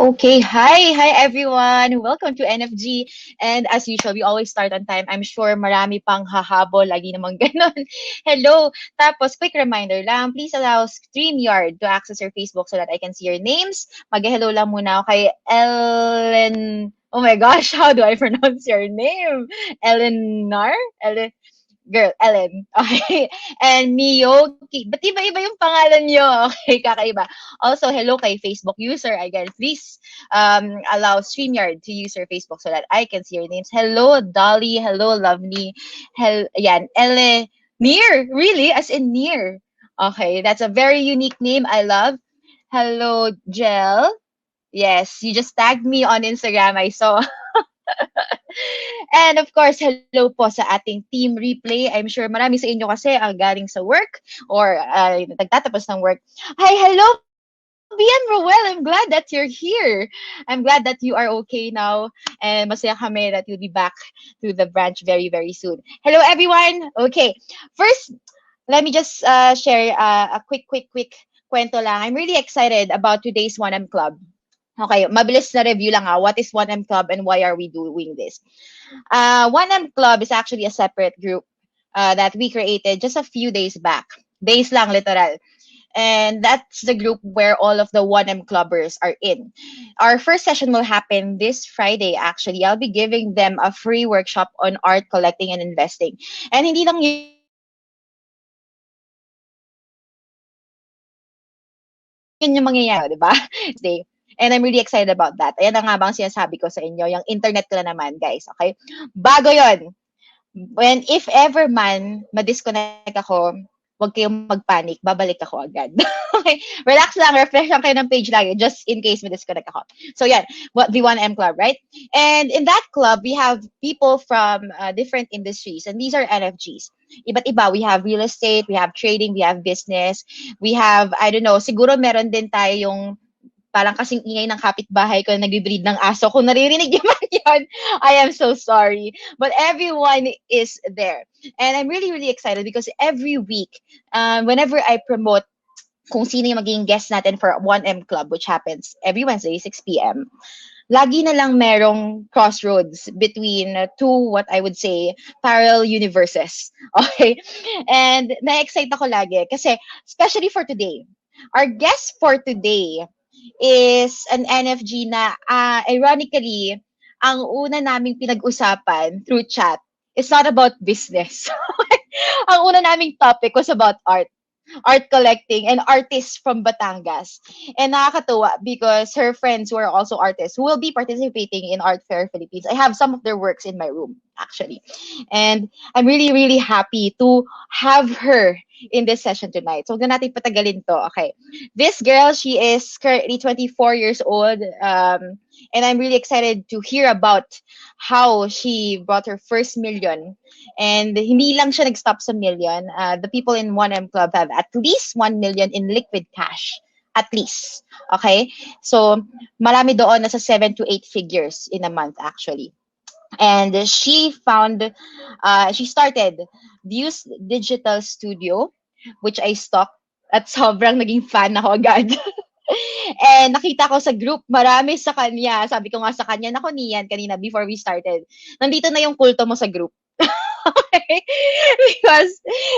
Okay, hi everyone. Welcome to NFG. And as usual, we always start on time. I'm sure marami pang hahabol, lagi namang ganon. Hello. Tapos, quick reminder lang, please allow StreamYard to access your Facebook so that I can see your names. Mag-hello lang muna ako kay Ellen. Oh my gosh, how do I pronounce your name? Eleanor? Ellen. Okay. And Miyoki. Ba't iba-iba yung pangalan nyo? Okay, kakaiba. Also, hello kay Facebook user. Again, please allow StreamYard to use your Facebook so that I can see your names. Hello, Dolly. Hello, Lovely. Yan, Near. Really? As in near. Okay, that's a very unique name. I love. Hello, Jel. Yes, you just tagged me on Instagram. I saw. And of course, hello po sa ating team replay. I'm sure marami sa inyo kasi ang galing sa work or nagtatapos ng work. Hi, hello, Bian Roel. I'm glad that you're here. I'm glad that you are okay now. And masaya kami that you'll be back to the branch very, very soon. Hello, everyone. Okay. First, let me just share a quick kwento lang. I'm really excited about today's 1M Club. Okay, mabilis na review lang What is 1M Club and why are we doing this? 1M Club is actually a separate group that we created just a few days back. Days lang, literal. And that's the group where all of the 1M clubbers are in. Our first session will happen this Friday, actually. I'll be giving them a free workshop on art collecting and investing. And hindi lang yun yung mangyayari, di ba? And I'm really excited about that. Ayan na nga bang sinasabi ko sa inyo, yung internet ko na naman, guys. Okay? Bago yon, if ever man ma-disconnect ako, huwag kayong mag-panic, babalik ako agad. Okay? Relax lang, refresh lang kayo ng page lagi, just in case ma-disconnect ako. So yan, the 1M Club, right? And in that club, we have people from different industries, and these are NFGs. Iba't iba. We have real estate, we have trading, we have business, we have, I don't know, siguro meron din tayo yung parang kasing ingay ng kapitbahay ko na nagbe-breed ng aso. Kung naririnig niyo man yun, I am so sorry. But everyone is there. And I'm really, really excited because every week, whenever I promote kung sino yung magiging guest natin for 1M Club, which happens every Wednesday, 6 p.m., lagi na lang merong crossroads between two, what I would say, parallel universes. Okay? And na-excite ako lagi kasi, especially for today, our guest for today is an NFG na ironically, ang una naming pinag-usapan through chat is not about business. Ang una naming topic was about art collecting, and artists from Batangas. And nakakatuwa because her friends who are also artists who will be participating in Art Fair Philippines. I have some of their works in my room, actually. And I'm really, really happy to have her in this session tonight. So, huwag na natin patagalin to. Okay. This girl, she is currently 24 years old. And I'm really excited to hear about how she brought her first million. And hindi lang siya nag-stop sa million. The people in 1M Club have at least 1 million in liquid cash. At least. Okay? So, marami doon nasa 7 to 8 figures in a month, actually. And she started Views Digital Studio, which I stalked at sobrang naging fan ako agad. And nakita ko sa group, marami sa kanya. Sabi ko nga sa kanya, nako Nian, kanina before we started, nandito na yung kulto mo sa group. Okay?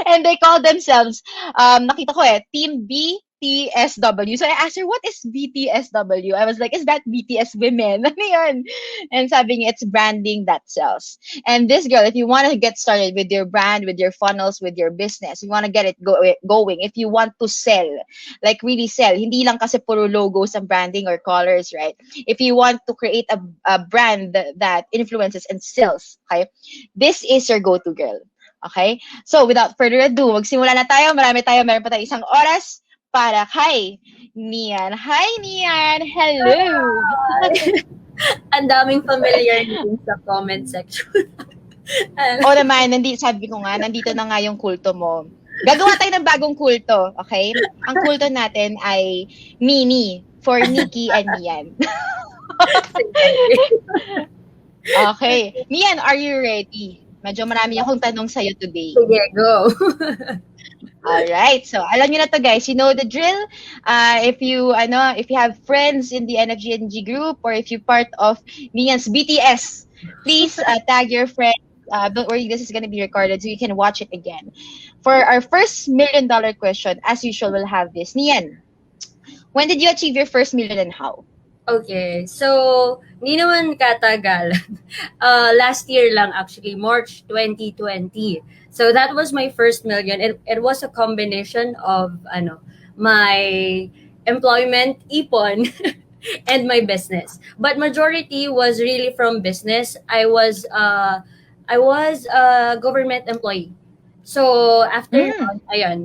And they call themselves, nakita ko Team BTSW. So I asked her, what is BTSW? I was like, is that BTS women? Ano yun? And sabi niya, it's branding that sells. And this girl, if you want to get started with your brand, with your funnels, with your business, you want to get it going, if you want to sell, like really sell, hindi lang kasi puro logos and branding or colors, right? If you want to create a brand that influences and sells, okay? This is your go-to girl. Okay? So, without further ado, magsimula na tayo. Meron pa tayo isang oras para kay Nian. Hi, Nian! Hello! Ang daming familiar names sa comment section. O naman, sabi ko nga, nandito na nga yung kulto mo. Gagawa tayo ng bagong kulto, okay? Ang kulto natin ay Mini for Nikki and Nian. Okay. Nian, are you ready? Medyo marami akong tanong sa'yo today. Sige, go. Alright, so alam niyo na to guys, you know the drill. If you have friends in the NFG group or if you're part of Nian's BTS, please tag your friends. Don't worry, this is gonna be recorded so you can watch it again. For our first $1 million question, as usual, we'll have this. Nian, when did you achieve your first million and how? Okay, so hindi naman katagal. Last year lang actually, March 2020. So that was my first million. It was a combination of my employment, ipon, and my business. But majority was really from business. I was a government employee. So after Mm, nun, ayun.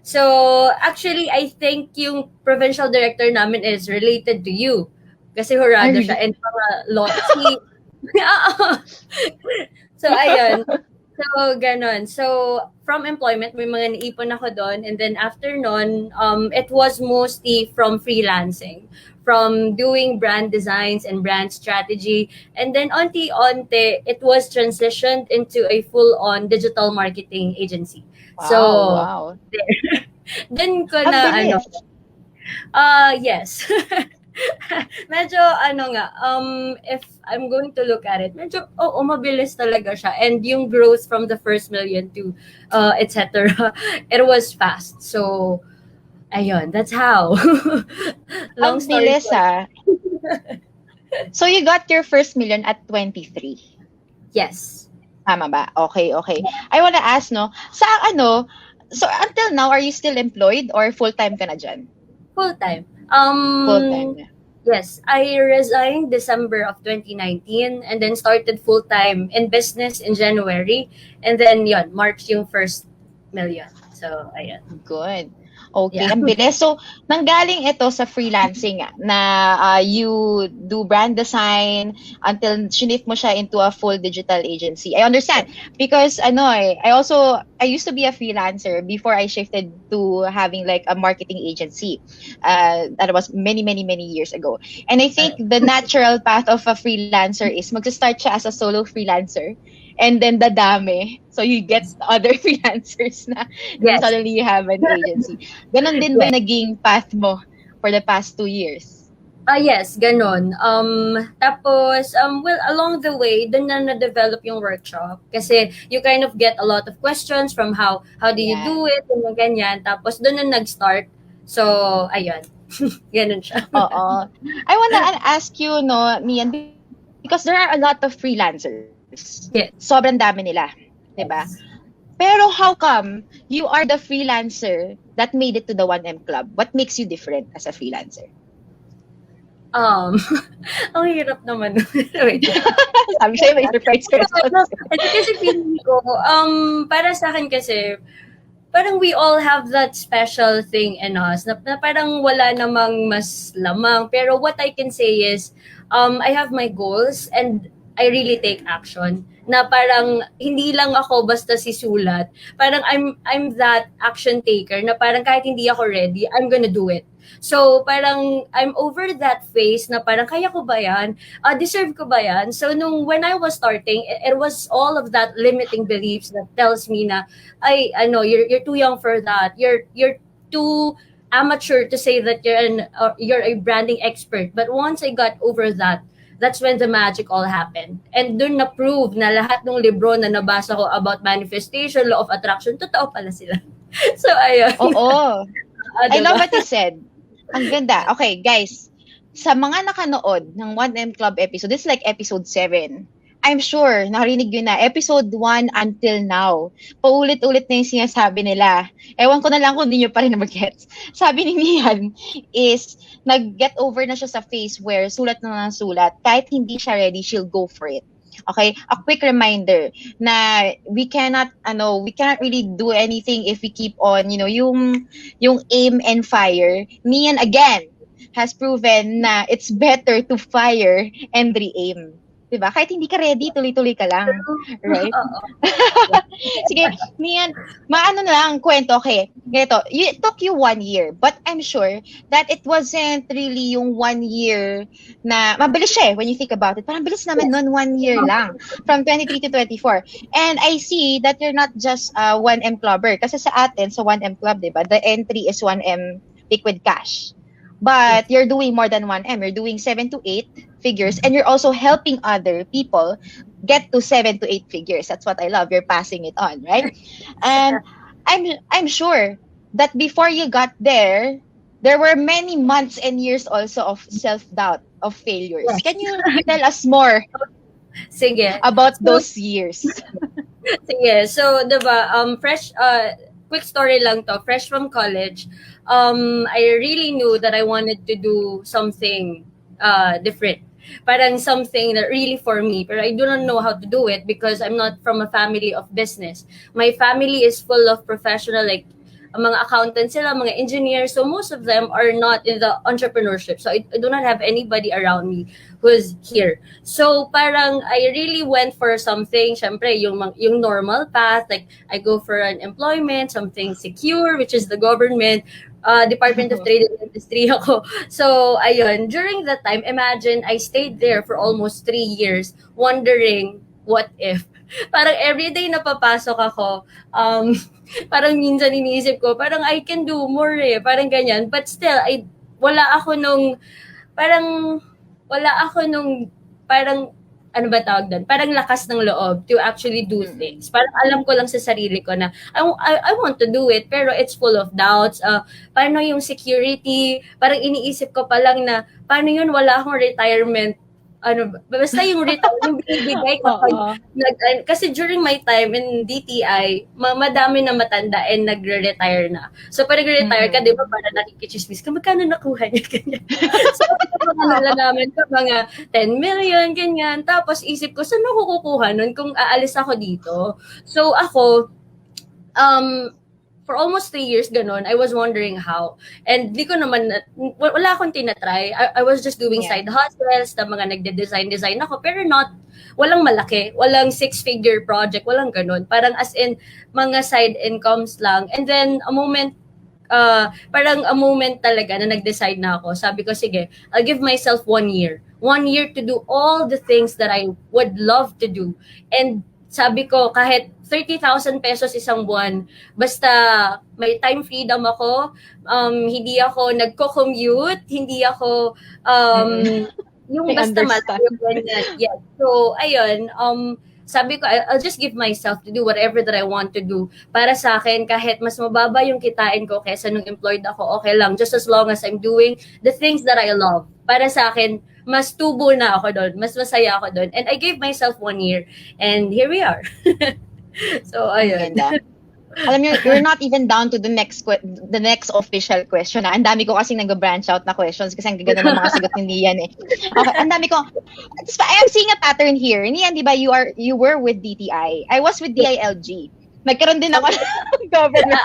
So actually I think yung provincial director namin is related to you. Kasi I hurado siya really. and mga si So ayun. So ganon. So from employment may mga naipon ako doon and then after nun it was mostly from freelancing, from doing brand designs and brand strategy, and then onti-onti it was transitioned into a full-on digital marketing agency. Wow, So wow. then ko Ang na bilis. yes. Medyo if I'm going to look at it, medyo mabilis talaga siya. And yung growth from the first million to etc. It was fast. So ayun, that's how. Ang Long story bilis short, ah. So you got your first million at 23. yes. Tama ba? Okay, okay. I wanna ask, no, so until now, are you still employed or full-time ka na dyan? Full time. Full-time na. Yes, I resigned December of 2019 and then started full time in business in January, and then yon March yung first million. So ayun. Good. Okay, Yeah. ang bilis. So, nanggaling ito sa freelancing na you do brand design until shift mo siya into a full digital agency. I understand because I used to be a freelancer before I shifted to having like a marketing agency. That was many, many, many years ago. And I think the natural path of a freelancer is mag-start siya as a solo freelancer and then dadami. So you get other freelancers na and then Yes. suddenly you have an agency. Ganon din ba Yes. yung naging path mo for the past 2 years? Yes, ganon. Tapos, well, along the way, dun na na-develop yung workshop. Kasi you kind of get a lot of questions from how do you Yeah. do it, and ganyan. Tapos, dun na nag-start. So, ayun. Ganon siya. Oo. I wanna ask you, no, Nian, because there are a lot of freelancers. Yes. Sobrang dami nila. Diba? Pero how come you are the freelancer that made it to the 1M Club? What makes you different as a freelancer? Ang hirap naman. Wait. Sabi siya may surprise questions. Kasi feeling ko, para sa akin kasi, parang we all have that special thing in us na parang wala namang mas lamang. Pero what I can say is, I have my goals and I really take action. Na parang hindi lang ako basta sisulat. Parang I'm that action taker na parang kahit hindi ako ready, I'm gonna do it. So parang I'm over that phase na parang kaya ko ba yan? Deserve ko ba yan? So when I was starting, it was all of that limiting beliefs that tells me na you're too young for that. You're too amateur to say that you're a branding expert. But once I got over that, that's when the magic all happened. And dun na-prove na lahat ng libro na nabasa ko about manifestation, law of attraction, totoo pala sila. So, ayun. Oo. I Diba? love what you said. Ang ganda. Okay, guys. Sa mga nakanood ng 1M Club episode, this is like episode 7. I'm sure, narinig yun na. Episode 1 until now. Paulit-ulit na yung sinasabi nila. Ewan ko na lang kung hindi nyo pa rin mag-gets. Sabi ni Nian is, nag-get over na siya sa phase where sulat na ng sulat. Kahit hindi siya ready, she'll go for it. Okay? A quick reminder na we cannot really do anything if we keep on, yung aim and fire. Nian again has proven na it's better to fire and re-aim. Diba? Kahit hindi ka ready, tuloy-tuloy ka lang. Right? Oo. Sige, Nian, maano na lang kwento. Okay, ganito. It took you 1 year, but I'm sure that it wasn't really yung 1 year na, mabilis siya when you think about it. Parang bilis naman Yes. nun, 1 year lang. From 23 to 24. And I see that you're not just 1M clubber. Kasi sa atin, sa 1M club, diba, the entry is 1M liquid cash. But you're doing more than 1M. You're doing 7 to 8 figures, and you're also helping other people get to 7 to 8 figures. That's what I love. You're passing it on, right? And I'm sure that before you got there were many months and years also of self-doubt, of failures. Yes. Can you tell us more Sige. about So, those years? sige. So, diba, quick story lang to. Fresh from college, I really knew that I wanted to do something different. Parang something that really for me, but I do not know how to do it because I'm not from a family of business. My family is full of professional, like mga accountants sila, mga engineers. So most of them are not in the entrepreneurship. So I do not have anybody around me who's here. So parang I really went for something, syempre, yung normal path. Like I go for an employment, something secure, which is the government, Department of Trade and Industry ako. So, ayun, during that time, imagine, I stayed there for almost 3 years wondering, what if? Parang everyday na papasok ako, parang minsan iniisip ko, parang I can do more parang ganyan. But still, parang, wala ako nung, parang, ano ba tawag doon? Parang lakas ng loob to actually do things. Parang alam ko lang sa sarili ko na I want to do it, pero it's full of doubts. Paano yung security? Parang iniisip ko pa lang na, paano yun, wala akong retirement. Basta yung retirement, yung binibigay kapag, kasi during my time in DTI, madami na matanda and nagre-retire na. So, pag nagre-retire ka, di ba, para nakikichismis ka, magkano nakuha niya, ganyan. So, nalalaman ko, mga 10 million, ganyan. Tapos, isip ko, saan ako kukuha nun kung aalis ako dito? So, ako, for almost 3 years, ganon, I was wondering how. And di ko naman, wala akong tinatry. I was just doing side hustles, na mga nagde-design ako, pero walang malaki, walang 6-figure project, walang ganon. Parang as in, mga side incomes lang. And then, parang a moment talaga na nag-decide na ako. Sabi ko, sige, I'll give myself 1 year. 1 year to do all the things that I would love to do. And sabi ko, kahit 30,000 pesos isang buwan, basta may time freedom ako, hindi ako nagko-commute, hindi ako, yung basta malayo ganyan. Yeah. So, ayun, sabi ko, I'll just give myself to do whatever that I want to do. Para sa akin, kahit mas mababa yung kitain ko kaysa nung employed ako, okay lang. Just as long as I'm doing the things that I love. Para sa akin, mas tubo na ako doon. Mas masaya ako doon. And I gave myself 1 year. And here we are. So, ayun. Alam niyo, you're not even down to the next official question. Ang dami ko kasing nag-branch out na questions kasi ang gaganda ng mga sagot ni Nian eh. Okay, ang dami ko. I am seeing a pattern here. Nian, di ba, you were with DTI. I was with DILG. Nagkaroon din ako ng government.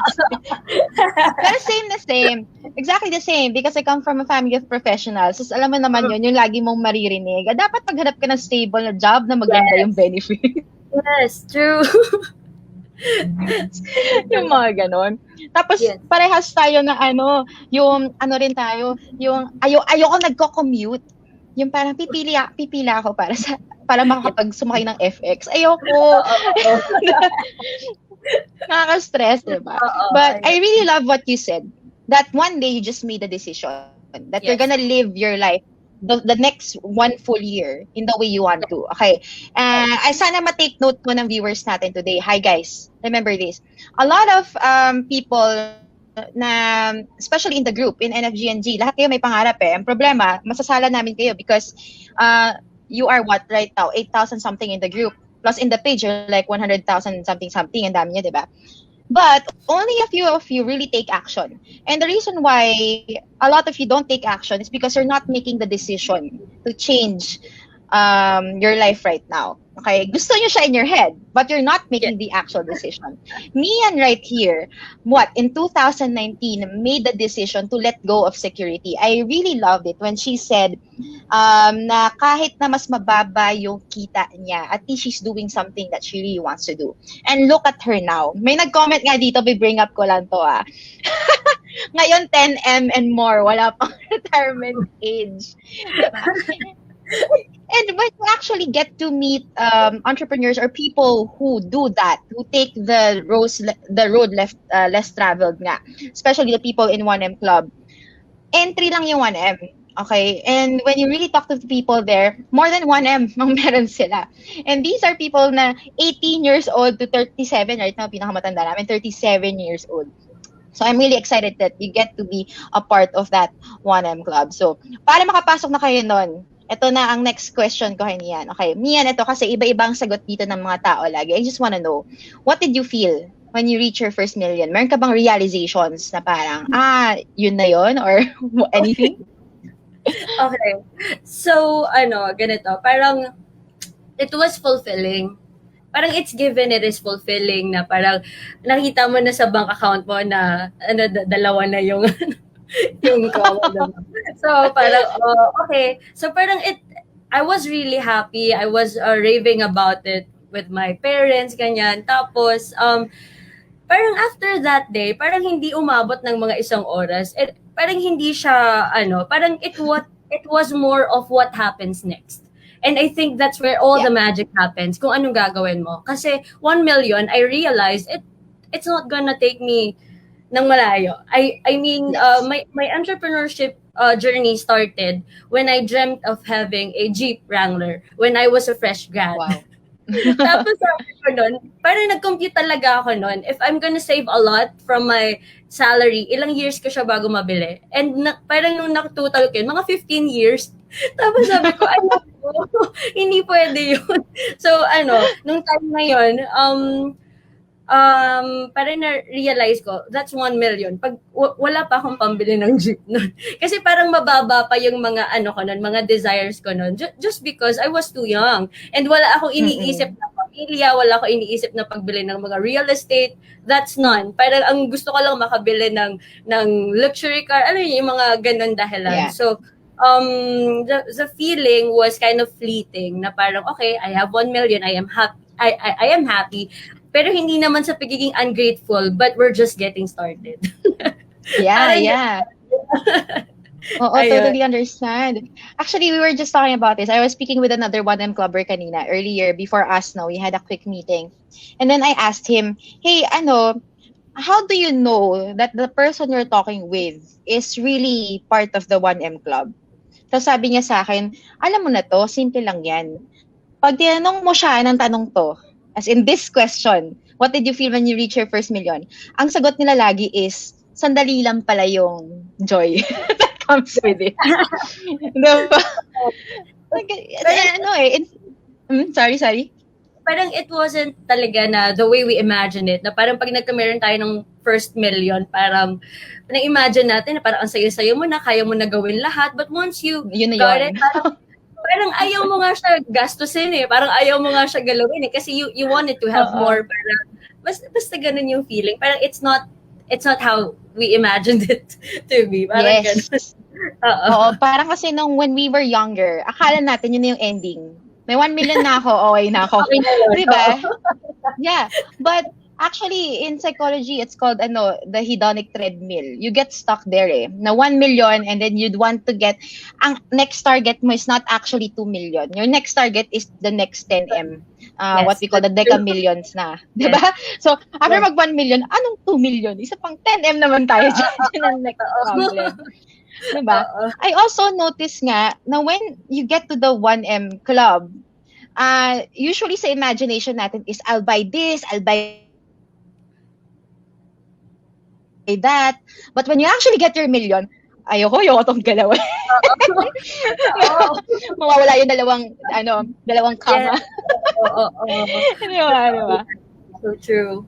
Pero same. Exactly the same because I come from a family of professionals. So, alam mo naman yun, yung lagi mong maririnig. Dapat maghanap ka ng stable na job na maganda yung benefit. Yes, true. Yung mga ganon. Tapos, parehas tayo na rin tayo, yung ayoko nagko-commute. Yung parang pipila ako para makakapag-sumakay ng FX. Ayoko. Nakaka-stress, diba? But I really love what you said. That one day you just made a decision that you're gonna live your life the next 1 full year in the way you want to. Okay. Ay sana ma-take note mo ng viewers natin today. Hi guys, remember this. A lot of people na, especially in the group, in NFGNG, lahat kayo may pangarap eh. Ang problema, masasala namin kayo because you are what right now? 8,000 something in the group. Plus in the page, you're like 100,000 something. Ang dami niya, diba? But only a few of you really take action. And the reason why a lot of you don't take action is because you're not making the decision to change your life right now. Okay, gusto nyo siya in your head, but you're not Yeah. making the actual decision. Nian right here, in 2019, made the decision to let go of security. I really loved it when she said na kahit na mas mababa yung kita niya, at least she's doing something that she really wants to do. And look at her now. May nag-comment nga dito, bring up ko lang to Ngayon, 10M and more, wala pang retirement age. Diba? And when you actually get to meet entrepreneurs or people who do that, who take the road less traveled nga, especially the people in 1M Club, entry lang yung 1M. Okay? And when you really talk to the people there, more than 1M ang meron sila. And these are people na 18 years old to 37, right now, pinakamatanda namin, 37 years old. So I'm really excited that you get to be a part of that 1M Club. So, para makapasok na kayo nun, ito na ang next question ko kay Nian. Okay, Nian, ito kasi iba-ibang sagot dito ng mga tao lagi. I just wanna know, what did you feel when you reach your first million? Meron ka bang realizations na parang, yun na yun? Or anything? Okay. So, ganito. Parang, it was fulfilling. Parang it's given, it is fulfilling na parang nakita mo na sa bank account mo na dalawa na yung yung so parang okay, so parang I was really happy. I was raving about it with my parents, ganyan. Tapos parang after that day, parang hindi umabot ng mga isang oras. Parang hindi siya parang it was more of what happens next. And I think that's where all the magic happens, kung anong gagawin mo. Kasi 1 million, I realized it's not gonna take me ng malayo. I mean, my entrepreneurship journey started when I dreamt of having a Jeep Wrangler when I was a fresh grad. Wow. Tapos sabi ko nun, parang nag-compute talaga ako nun, if I'm gonna save a lot from my salary, ilang years ko siya bago mabili. And parang nung nakatotal ko yun, mga 15 years. Tapos sabi ko, hindi pwede yun. So, nung time na yun, parang na-realize ko, that's 1 million. Pag wala pa akong pambili ng jeep nun. Kasi parang mababa pa yung mga ko nun, mga desires ko nun. Just because I was too young. And wala akong iniisip na pamilya, wala akong iniisip na pagbili ng mga real estate. That's none. Parang ang gusto ko lang makabili ng luxury car. Yung mga ganun dahilan. Yeah. So, the feeling was kind of fleeting na parang, okay, I have 1 million, I am happy. I am happy. Pero hindi naman sa pagiging ungrateful, but we're just getting started. Yeah. I totally understand. Actually, we were just talking about this. I was speaking with another 1M clubber kanina earlier before us now. We had a quick meeting. And then I asked him, hey, how do you know that the person you're talking with is really part of the 1M club? So sabi niya sa akin, alam mo na to, simple lang yan. Pag tinanong mo siya ng tanong to, as in this question, what did you feel when you reach your first million? Ang sagot nila lagi is, sandali lang pala yung joy that comes with it. Diba? Sorry. Parang it wasn't talaga na the way we imagine it, na parang pag nagkameron tayo ng first million, parang na-imagine natin na parang ang sayo-sayo mo na, kaya mo na gawin lahat, but once you got it, parang ayaw mo nga siya gastusin parang ayaw mo nga siya galawin kasi you wanted to have more, parang basta ganun yung feeling, parang it's not how we imagined it to be, parang yes. Oo, parang kasi when we were younger, akala natin yun na yung ending. May 1 million na ako, okay na ako. Diba? Yeah. But actually, in psychology, it's called the hedonic treadmill. You get stuck there na 1 million and then you'd want to get, ang next target mo is not actually 2 million. Your next target is the next 10M. What we call the decamillions na. Diba? Yes. So, after mag 1 million, anong 2 million? Isa pang 10M naman tayo dyan ang next problem. Diba? I also notice nga na when you get to the 1M club, usually sa imagination natin is I'll buy this, I'll buy that. But when you actually get your million, ayoko tong galawin. Mawawala yung dalawang kama. Diba? So true.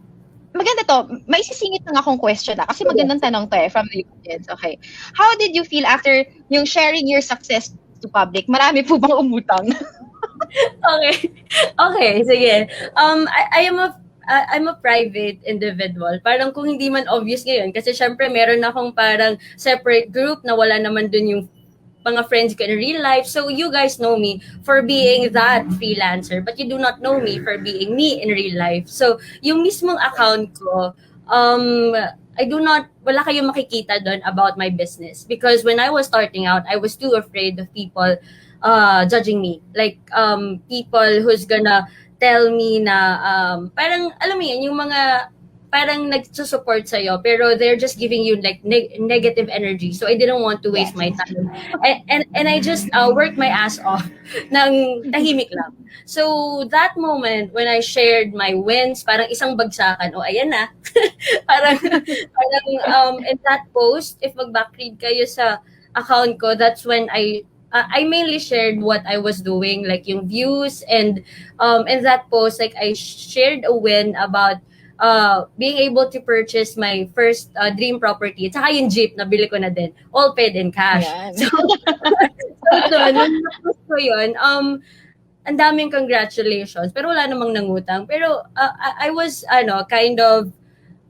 Maganda to. May sisingit lang akong question kasi magandang tanong to from the audience. Okay. How did you feel after yung sharing your success to public? Marami po bang umutang? Okay. Okay, sige. I am I'm a private individual. Parang kung hindi man obvious ngayon, kasi syempre meron akong parang separate group na wala naman dun yung mga friends ko in real life. So you guys know me for being that freelancer, but you do not know me for being me in real life. So yung mismong account ko, I do not, wala kayong makikita doon about my business. Because when I was starting out, I was too afraid of people judging me. Like, people who's gonna tell me na, parang, alam mo yun, yung mga, parang nagsusupport sa'yo, pero they're just giving you like negative energy. So I didn't want to waste Yes. my time. And I just worked my ass off ng tahimik lang. So that moment when I shared my wins, parang isang bagsakan, oh ayan na. parang in that post, if mag-backread kayo sa account ko, that's when I mainly shared what I was doing, like yung views, and in that post, like I shared a win about being able to purchase my first dream property. Tsaka yung jeep, nabili ko na din. All paid in cash. Yan. So doon, nung na-post ko yun, ang daming congratulations. Pero wala namang nangutang. Pero I was, kind of,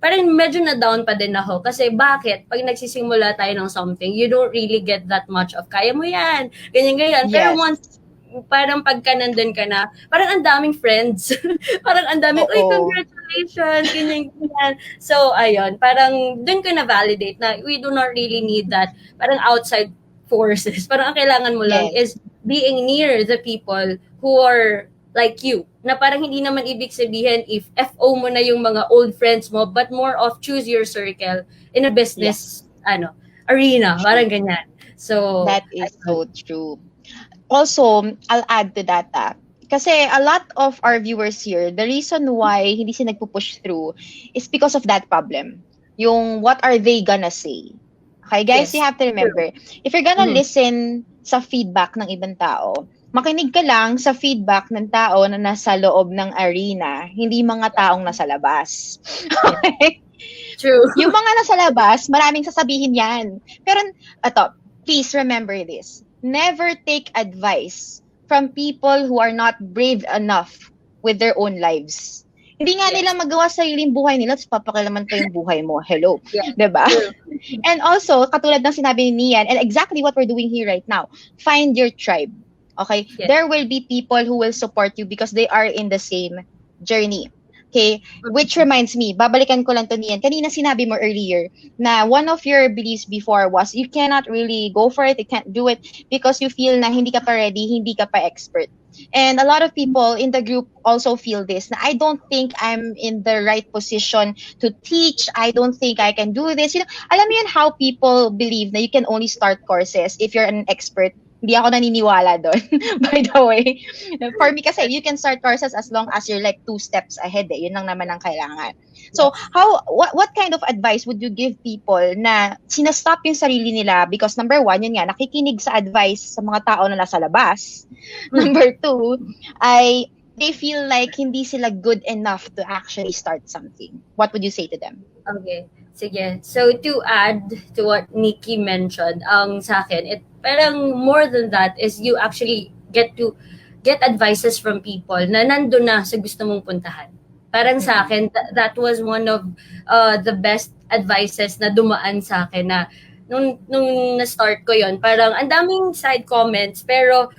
parang medyo na-down pa din ako. Kasi bakit? Pag nagsisimula tayo ng something, you don't really get that much of, kaya mo yan, ganyan-ganyan. Pero Yes. once, parang pagka nandun ka na, parang ang daming friends. Parang ang daming, uy, Oo. congratulations, ganyan-ganyan. So, ayun, parang dun ko na-validate na we do not really need that, parang outside forces. Parang ang kailangan mo lang Yes. is being near the people who are like you. Na parang hindi naman ibig sabihin if FO mo na yung mga old friends mo, but more of choose your circle in a business, arena. Parang ganyan. So, That is so true. Also, I'll add to that. Kasi a lot of our viewers here, the reason why hindi sila nagpo-push through is because of that problem. Yung what are they gonna say? Okay, guys, Yes. you have to remember, if you're gonna Mhm. listen sa feedback ng ibang tao, makinig ka lang sa feedback ng tao na nasa loob ng arena, hindi mga taong nasa labas. Okay? True. Yung mga nasa labas, maraming sasabihin yan. Pero, please remember this. Never take advice from people who are not brave enough with their own lives. Hindi nga Yes. nila magawa sa sariling buhay nila, tapos papakilaman pa yung buhay mo. Hello. Yeah. Diba? True. And also, katulad ng sinabi ni Nian, and exactly what we're doing here right now, find your tribe. Okay? Yes. There will be people who will support you because they are in the same journey. Okay? Which reminds me, babalikan ko lang to Nian. Kanina sinabi mo earlier na one of your beliefs before was you cannot really go for it, you can't do it because you feel na hindi ka pa ready, hindi ka pa expert. And a lot of people in the group also feel this. Na I don't think I'm in the right position to teach. I don't think I can do this. Alam mo yun how people believe na you can only start courses if you're an expert. Hindi ako naniniwala doon, by the way. For me kasi, you can start courses as long as you're like 2 steps ahead. Yun lang naman ang kailangan. So, what kind of advice would you give people na sinastop yung sarili nila because number 1, yun nga, nakikinig sa advice sa mga tao na nasa labas. Number 2, ay they feel like hindi sila good enough to actually start something. What would you say to them? Okay. Sige. So, to add to what Nikki mentioned, sa akin, parang more than that is you actually get advices from people na nandun na sa gusto mong puntahan. Parang sa akin, that was one of the best advices na dumaan sa akin na nung na-start ko yon, parang ang daming side comments, pero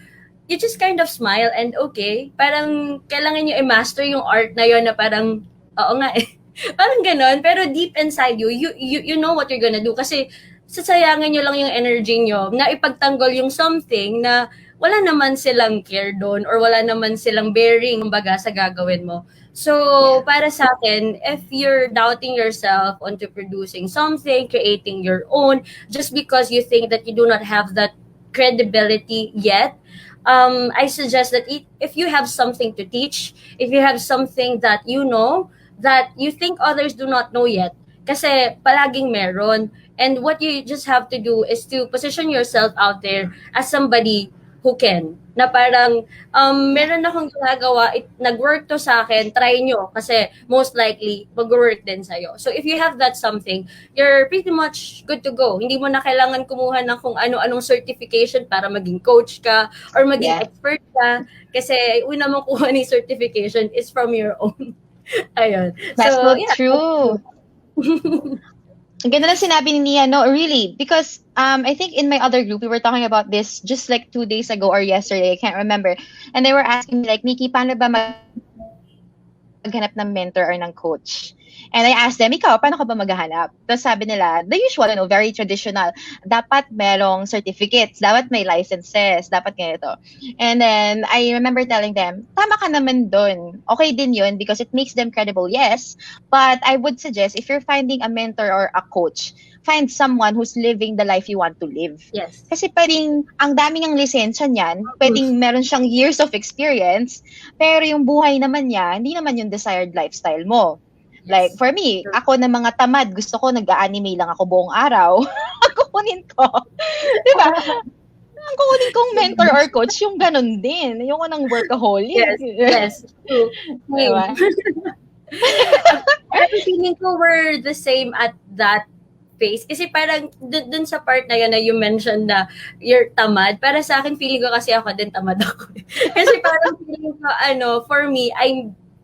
you just kind of smile and okay. Parang kailangan nyo i-master yung art na yon na parang, oo nga eh. Parang ganon. Pero deep inside you know what you're gonna do. Kasi sasayangan nyo lang yung energy nyo na ipagtanggol yung something na wala naman silang care doon or wala naman silang bearing kumbaga sa gagawin mo. So, para sa akin, if you're doubting yourself onto producing something, creating your own, just because you think that you do not have that credibility yet, I suggest that if you have something to teach, if you have something that you know, that you think others do not know yet, kasi palaging meron. And what you just have to do is to position yourself out there as somebody who can. na parang meron akong ginagawa, nag-work to sa akin, try nyo kasi most likely mag-work din sa'yo. So if you have that something, you're pretty much good to go. Hindi mo na kailangan kumuha ng kung ano-anong certification para maging coach ka or maging expert ka kasi una mong kuha ni certification is from your own. Ayun. That's so true. Ang ganda na sinabi ni Nia, no, really, because I think in my other group, we were talking about this just like 2 days ago or yesterday, I can't remember. And they were asking me like, Nikki, paano ba maghanap ng mentor or ng coach? And I asked them, ikaw, paano ka ba maghahanap? Tapos sabi nila, the usual, very traditional. Dapat merong certificates, dapat may licenses, dapat ganito. And then, I remember telling them, tama ka naman dun. Okay din yun because it makes them credible, yes. But I would suggest, if you're finding a mentor or a coach, find someone who's living the life you want to live. Yes. Kasi pwedeng, ang daming ang lisensya niyan, pwedeng meron siyang years of experience, pero yung buhay naman niya, hindi naman yung desired lifestyle mo. Like, for me, ako na mga tamad, gusto ko nag-anime lang ako buong araw. Kukunin ko. Diba? Ang kukunin kong mentor or coach, yung ganun din. Yung ng workaholic. Yes. True. Diba? Pero feeling ko we're the same at that phase. Kasi parang dun sa part na yun na you mentioned na you're tamad, para sa akin, feeling ko kasi ako din tamad ako. Kasi parang feeling ko, for me,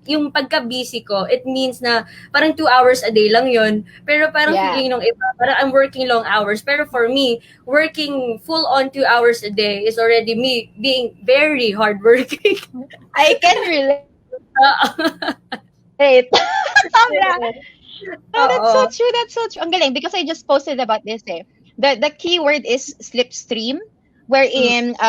yung pagka-busy ko, it means na parang 2 hours a day lang yun. Pero parang feeling nung iba, parang I'm working long hours. Pero for me, working full on 2 hours a day is already me being very hardworking. I can relate. Tama. That's so true. Ang galing, because I just posted about this eh. The key word is slipstream, wherein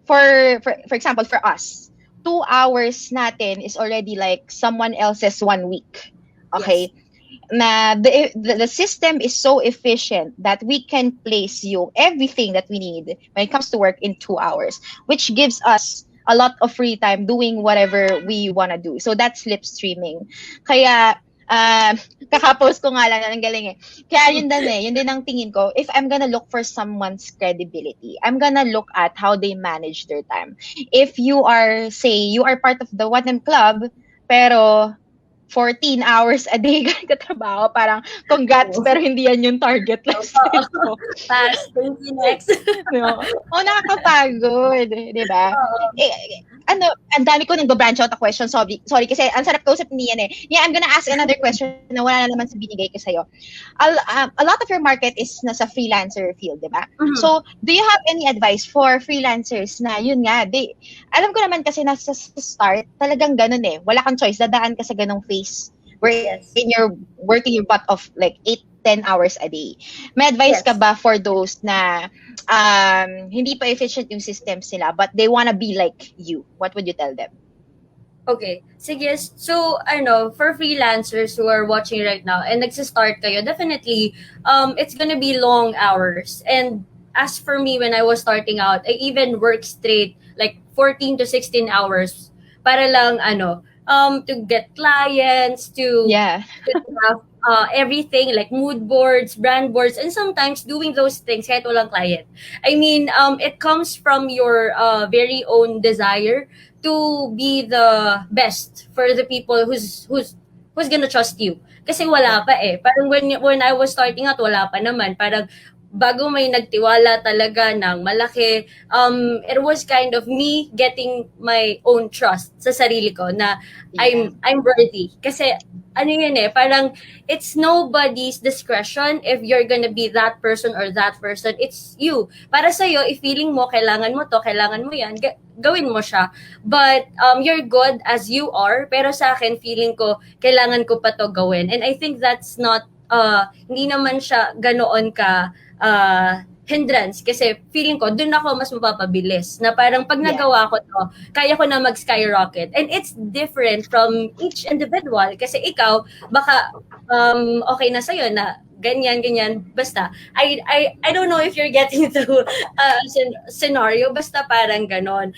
for example, for us, 2 hours natin is already like someone else's 1 week. Okay? Yes. Na the system is so efficient that we can place you everything that we need when it comes to work in 2 hours, which gives us a lot of free time doing whatever we want to do. So that's slipstreaming. Kaya kakapost ko nga lang, ang galing eh. Kaya yun din ang tingin ko, if I'm gonna look for someone's credibility, I'm gonna look at how they manage their time. If you are, say, you are part of the 1M club, pero 14 hours a day katrabaho, parang congrats, pero hindi yan yung target lifestyle ko. Pass, thank you, next. Nakakapagod, di ba? Ang dami ko nag-branch out a question. Sorry, kasi ang sarap kausap ni Nian eh. Yeah, I'm gonna ask another question na wala na naman sa binigay ko sa'yo. A lot of your market is nasa freelancer field, di ba? Mm-hmm. So, do you have any advice for freelancers na yun nga, alam ko naman kasi nasa start, talagang ganun eh. Wala kang choice, dadaan ka sa ganung phase where you're working your butt off like 8-10 hours a day. May advice ka ba for those na hindi pa efficient yung systems nila but they wanna be like you? What would you tell them? Okay. Sige. So, for freelancers who are watching right now and nagsistart kayo, definitely, it's gonna be long hours. And as for me, when I was starting out, I even worked straight like 14 to 16 hours para lang, to get clients, to have everything like mood boards, brand boards, and sometimes doing those things kahit walang client. I mean, it comes from your very own desire to be the best for the people who's gonna trust you. Kasi wala pa eh. Parang when I was starting out, wala pa naman. Parang bago may nagtiwala talaga ng malaki, it was kind of me getting my own trust sa sarili ko na I'm worthy. Kasi parang it's nobody's discretion if you're gonna be that person or that person. It's you. Para sa'yo, if feeling mo, kailangan mo to, kailangan mo yan, gawin mo siya. But you're good as you are. Pero sa akin, feeling ko, kailangan ko pa to gawin. And I think that's not, hindi naman siya ganoon ka hindrance kasi feeling ko doon ako mas mapapabilis na parang pag nagawa ko to kaya ko na mag-skyrocket, and it's different from each individual kasi ikaw baka okay na sa'yo na ganyan. Basta, I don't know if you're getting through scenario, basta parang ganon.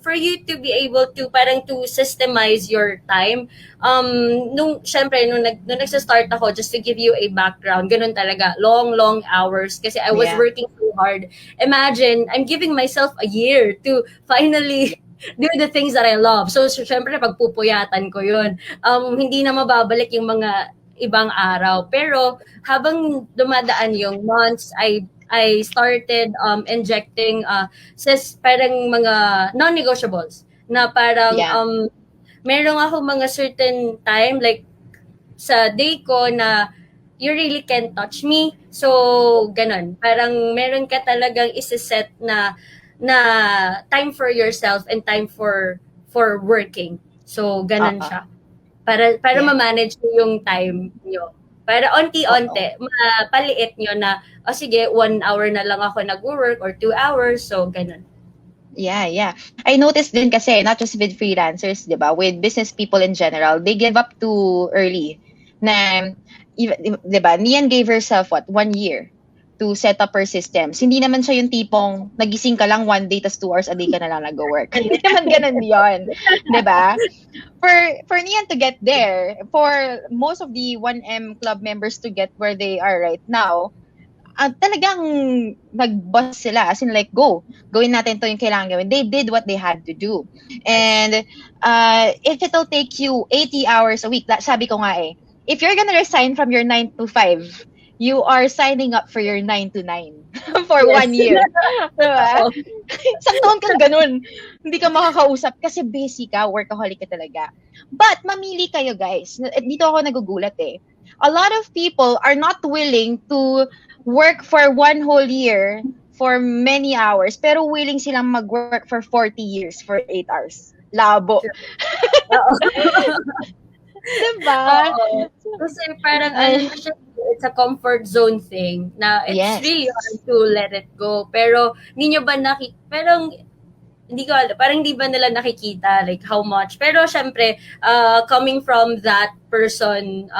For you to be able to, parang to systemize your time, syempre, nung nagsa-start ako, just to give you a background, ganun talaga, long hours, kasi I was Yeah. working so hard. Imagine, I'm giving myself a year to finally do the things that I love. So syempre, pagpupuyatan ko yun. Hindi na mababalik yung mga ibang araw. Pero habang dumadaan yung months, I started injecting parang mga non-negotiables na parang Yeah. meron ako mga certain time like sa day ko na you really can't touch me. So, ganun. Parang meron ka talagang isiset na time for yourself and time for working. So, ganun siya. Para Yeah. ma-manage nyo yung time nyo. Para onti-onti, mapaliit nyo na, sige, 1 hour na lang ako nag-work or 2 hours. So, ganun. Yeah. I noticed din kasi, not just with freelancers, di ba? With business people in general, they give up too early. Na, di ba? Nian gave herself, 1 year to set up her systems. Hindi naman siya yung tipong nagising ka lang 1 day, tas 2 hours a day ka na lang nag-work. Hindi naman ganun yun. Di ba? For Nian to get there, for most of the 1M club members to get where they are right now, talagang nag-bust sila. As in like, gawin natin to yung kailangan gawin. They did what they had to do. And if it'll take you 80 hours a week, sabi ko nga if you're gonna resign from your 9 to 5, you are signing up for your 9 to 9 for 1 year. Diba? Isang taon kang ganun. Hindi ka makakausap kasi busy ka, workaholic ka talaga. But mamili kayo, guys. Dito ako nagugulat A lot of people are not willing to work for 1 whole year for many hours, pero willing silang mag-work for 40 years for 8 hours. Labo. Diba? Kasi parang it's a comfort zone thing na it's really hard to let it go. Pero hindi nyo ba parang hindi ko alam, parang hindi ba nila nakikita like how much. Pero syempre, coming from that person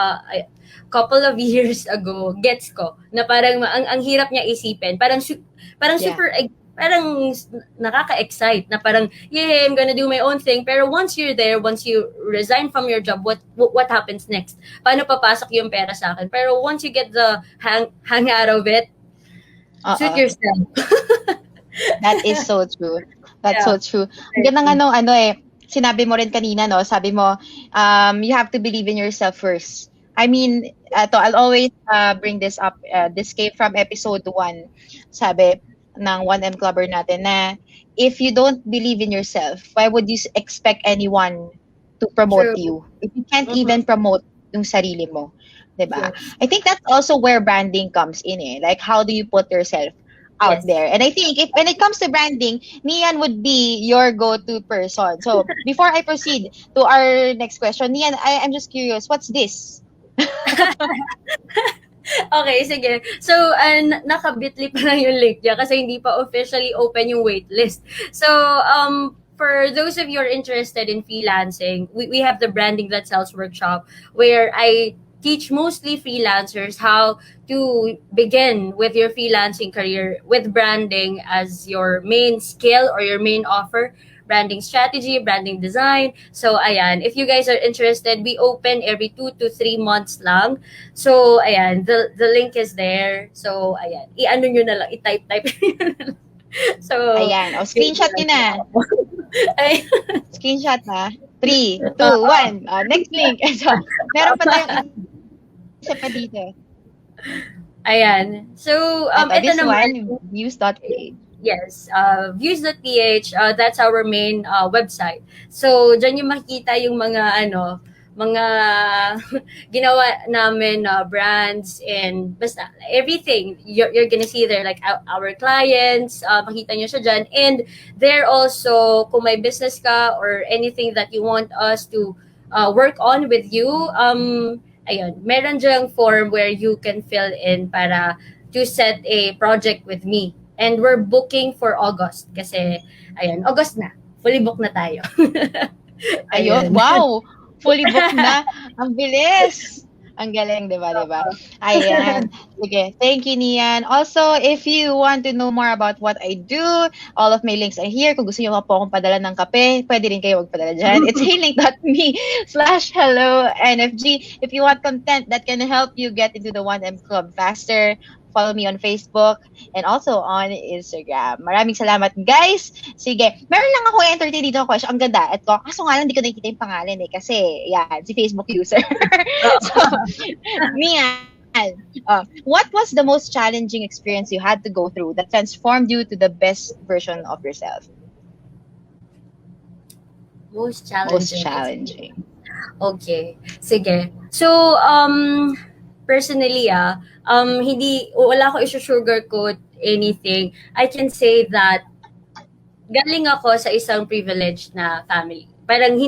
couple of years ago, gets ko na parang ang hirap niya isipin. Parang super parang nakaka-excite na parang, I'm gonna do my own thing. Pero once you're there, once you resign from your job, what happens next? Paano papasok yung pera sa akin? Pero once you get the hang out of it, suit yourself. That is so true. That's so true. Ang ganda nga sinabi mo rin kanina, no? Sabi mo, you have to believe in yourself first. I mean, I'll always bring this up. This came from episode 1. Sabi ng 1M Clubber natin na if you don't believe in yourself, why would you expect anyone to promote you? If you can't even promote yung sarili mo. Diba? I think that's also where branding comes in. Like, how do you put yourself out there? And I think when it comes to branding, Nian would be your go-to person. So, before I proceed to our next question, Nian, I'm just curious, what's this? Okay, sige. So, nakabitli pa lang yung link niya kasi hindi pa officially open yung waitlist. So, for those of you who are interested in freelancing, we have the Branding That Sells workshop where I teach mostly freelancers how to begin with your freelancing career with branding as your main skill or your main offer. Branding strategy, branding design. So, ayan. If you guys are interested, we open every 2 to 3 months lang. So, ayan. The link is there. So, ayan. I-ano nyo na lang. I-type nyo na lang. So, ayan. Screenshot nyo na. Screenshot na. 3, 2, 1. Next link. So, meron pa tayong isa pa dito. Ayan. So, this one, views.ph. Yes, views.ph, that's our main website. So, dyan yung makikita yung mga ginawa namin brands and basta everything you're gonna see there, like our clients, makita nyo siya dyan. And there also, kung may business ka or anything that you want us to work on with you, ayun, meron dyang form where you can fill in para to set a project with me. And we're booking for August kasi, ayun, August na. Fully booked na tayo. Ayun, wow! Fully booked na. Ang bilis! Ang galing, 'di ba, 'di ba? Ayan. Sige, thank you, Nian. Also, if you want to know more about what I do, all of my links are here. Kung gusto niyo po akong padala ng kape, pwede rin kayo magpadala dyan. It's healing.me/hello NFG. If you want content that can help you get into the 1M Club faster, follow me on Facebook and also on Instagram. Maraming salamat, guys. Sige, meron lang ako entertain dito question. Ang ganda. Ito, kaso nga lang, hindi ko nakikita yung pangalan eh. Kasi, yan, si Facebook user. So, Mian, what was the most challenging experience you had to go through that transformed you to the best version of yourself? Most Most challenging. challenging. Okay. Sige. So, personally, wala ko i-sugarcoat anything. I can say that galing ako sa isang privileged na family. Parang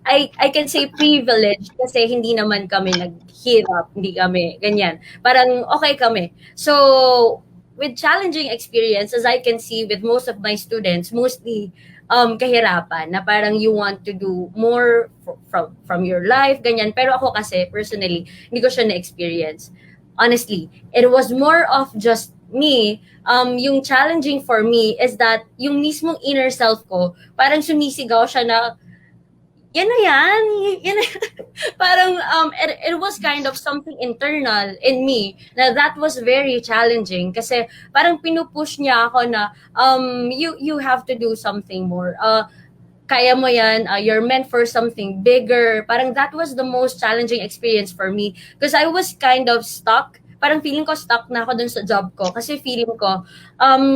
I can say privileged kasi hindi naman kami naghirap, hindi kami ganyan. Parang okay kami. So, with challenging experience, as I can see with most of my students, mostly kahirapan na parang you want to do more from your life, ganyan. Pero ako kasi, personally, hindi ko siya na-experience. Honestly, it was more of just me. Yung challenging for me is that yung mismong inner self ko, parang sumisigaw siya na, yan na yan. Parang it was kind of something internal in me na that was very challenging kasi parang pinupush niya ako na you have to do something more. Kaya mo yan, you're meant for something bigger. Parang that was the most challenging experience for me because I was kind of stuck. Parang feeling ko stuck na ako dun sa job ko kasi feeling ko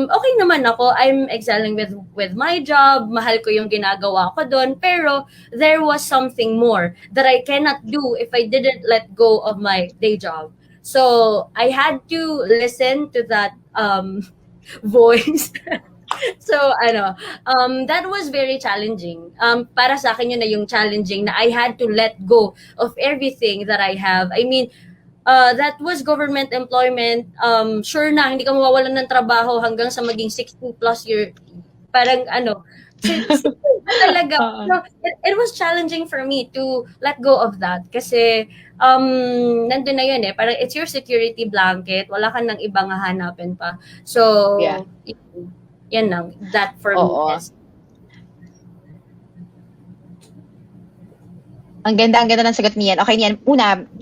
okay naman ako, I'm excelling with my job, mahal ko yung ginagawa ko dun, pero there was something more that I cannot do if I didn't let go of my day job. So I had to listen to that voice. So that was very challenging. Para sa akin yun na yung challenging na I had to let go of everything that I have. I mean, that was government employment. Sure na, hindi ka mawawalan ng trabaho hanggang sa maging 60 plus year. Parang talaga. So, it was challenging for me to let go of that. Kasi, nandun na yun eh. Parang it's your security blanket. Wala ka nang ibang hahanapin pa. So, Yeah. Yan lang. That for Oo. me is. Ang ganda ng sagot niyan. Okay, niyan.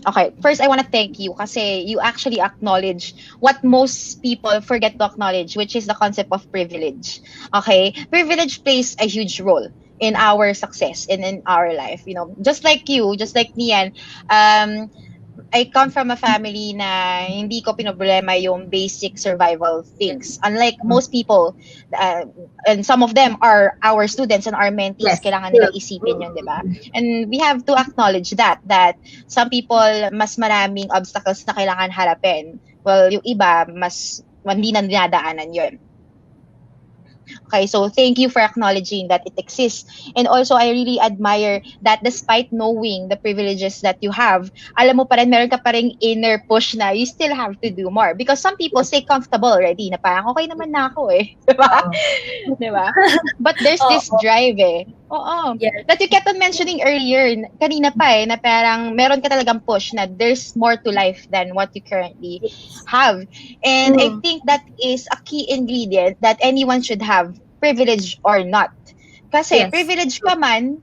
Okay. First, I want to thank you kasi you actually acknowledge what most people forget to acknowledge, which is the concept of privilege. Okay? Privilege plays a huge role in our success and in our life. You know, just like you, just like Nian, I come from a family na hindi ko pinoblema yung basic survival things. Unlike most people, and some of them are our students and our mentees, Yes. kailangan nilang isipin yun, di ba? And we have to acknowledge that some people, mas maraming obstacles na kailangan harapin. Well, yung iba, mas hindi na dinadaanan yun. Okay, so thank you for acknowledging that it exists. And also, I really admire that despite knowing the privileges that you have, alam mo pa rin, meron ka pa rin inner push na you still have to do more. Because some people stay comfortable already, na parang okay naman na ako eh. Diba? Diba? But there's this drive eh. Oo. Yes. That you kept on mentioning earlier, kanina pa eh, na parang meron ka talagang push na there's more to life than what you currently have. And I think that is a key ingredient that anyone should have, privilege or not. Kasi privilege ka man,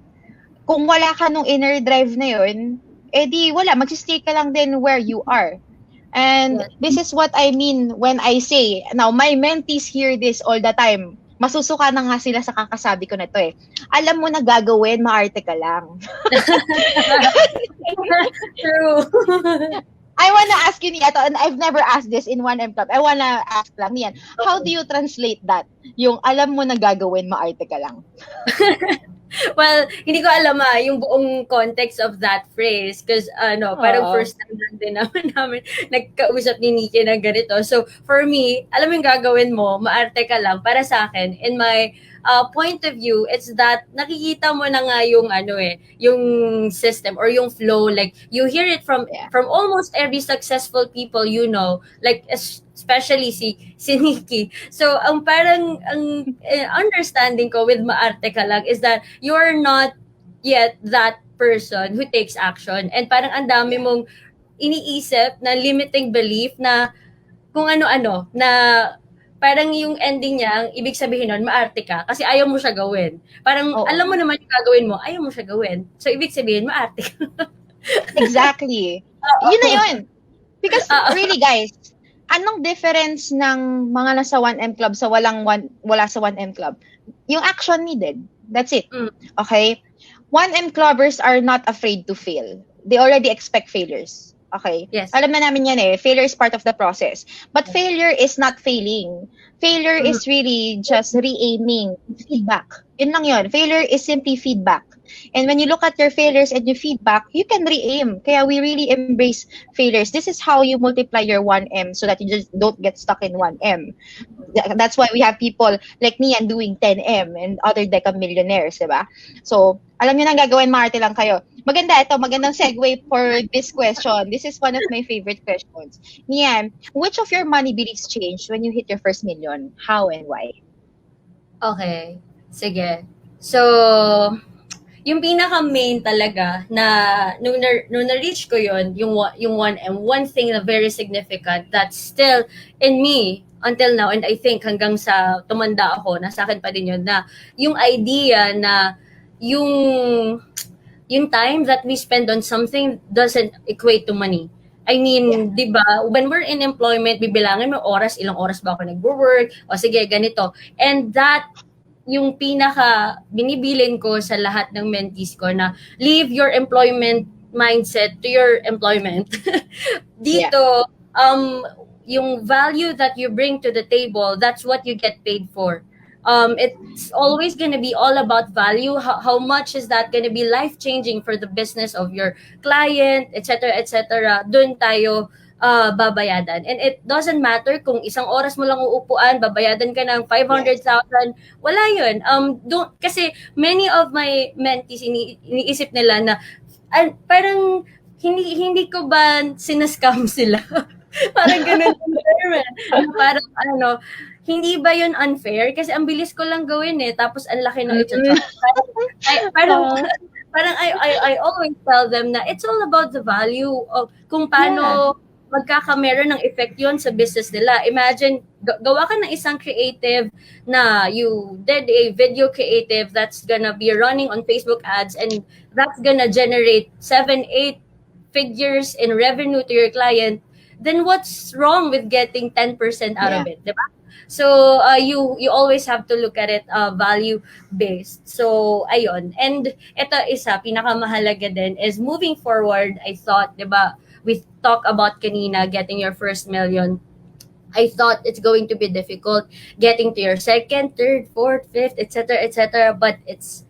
kung wala ka nung inner drive na yun, di wala, magsistay ka lang din where you are. And this is what I mean when I say, now my mentees hear this all the time, masusuka na nga sila sa kakasabi ko na to eh. Alam mo na gagawin, maarte ka lang. True. I wanna ask you, Nia, and I've never asked this in 1M Club. I wanna ask lang, Nian, how do you translate that? Yung alam mo na gagawin, maarte ka lang. Well, hindi ko alam yung buong context of that phrase because parang first time lang din namin nagkausap ni Nikki na ganito. So, for me, alam mo yung gagawin mo, maarte ka lang. Para sa akin, in my point of view, it's that nakikita mo na nga yung yung system or yung flow. Like, you hear it from almost every successful people you know, like especially si Nikki. So, parang understanding ko with maarte ka lang is that you're not yet that person who takes action. And parang ang dami mong iniisip na limiting belief na kung ano-ano, na parang yung ending niya, ang ibig sabihin nun, maarte ka kasi ayaw mo siya gawin. Parang alam mo Oo. naman yung gagawin mo, ayaw mo siya gawin. So, ibig sabihin, maarte ka. Exactly. Yun na yun. Because Oo. really guys, anong difference ng mga nasa 1M club sa wala sa 1M club? Yung action needed. That's it. Mm. Okay? 1M clubbers are not afraid to fail. They already expect failures. Okay? Yes. Alam na namin yan eh. Failure is part of the process. But failure is not failing. Failure Mm. is really just re-aiming. Feedback. Yun lang yun. Failure is simply feedback. And when you look at your failures and your feedback, you can re-aim. Kaya we really embrace failures. This is how you multiply your 1M so that you just don't get stuck in 1M. That's why we have people like Nian doing 10M and other decamillionaires, diba? So, alam nyo na gagawin, Marte lang kayo. Magandang segue for this question. This is one of my favorite questions. Nian, which of your money beliefs changed when you hit your first million? How and why? Okay. Sige. So, yung pinaka-main talaga na nung na-reach ko yun, yung 1M, one thing na very significant that's still in me until now, and I think hanggang sa tumanda ako, nasa akin pa din yun, na yung idea na yung time that we spend on something doesn't equate to money. I mean, di ba, when we're in employment, bibilangin mo oras, ilang oras ba ako nag-work, o sige, ganito. And that yung pinaka binibilin ko sa lahat ng mentees ko na leave your employment mindset to your employment. Dito, yung value that you bring to the table, that's what you get paid for. It's always going to be all about value. How much is that going to be life-changing for the business of your client, etc., etc. Doon tayo babayadan. And it doesn't matter kung isang oras mo lang uupuan, babayadan ka ng 500,000. Wala yun. Kasi many of my mentees, iniisip nila na, parang, hindi ko ba sinascam sila? Parang ganun. Parang hindi ba yun unfair? Kasi ang bilis ko lang gawin eh, tapos ang laki ng i-charge. Parang I always tell them na it's all about the value of kung paano magkakameron ng effect yun sa business nila. Imagine, gawa ka ng isang creative na you did a video creative that's gonna be running on Facebook ads and that's gonna generate 7-8 figures in revenue to your client, then what's wrong with getting 10% out of it, diba? So, you always have to look at it value-based. So, ayun. And ito isa, pinakamahalaga din is moving forward, I thought, diba, we talk about kanina, getting your first million. I thought it's going to be difficult getting to your second, third, fourth, fifth, etc., but it's